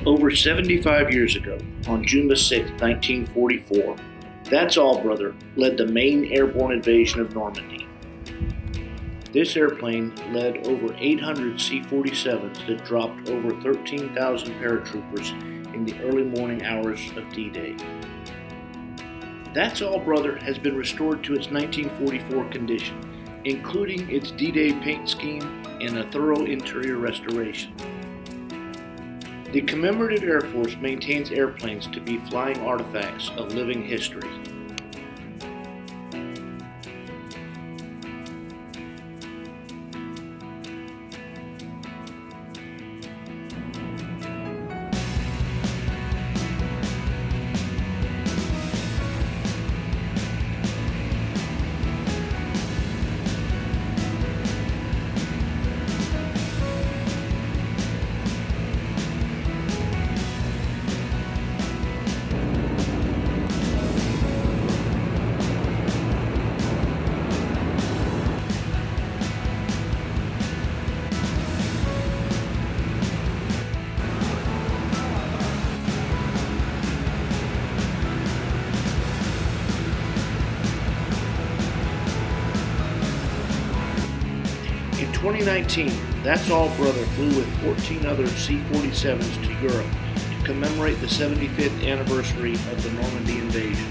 Over 75 years ago, on June 6, 1944, That's All Brother led the main airborne invasion of Normandy. This airplane led over 800 C-47s that dropped over 13,000 paratroopers in the early morning hours of D-Day. That's All Brother has been restored to its 1944 condition, including its D-Day paint scheme and a thorough interior restoration. The Commemorative Air Force maintains airplanes to be flying artifacts of living history. In 2019, That's All Brother flew with 14 other C-47s to Europe to commemorate the 75th anniversary of the Normandy invasion.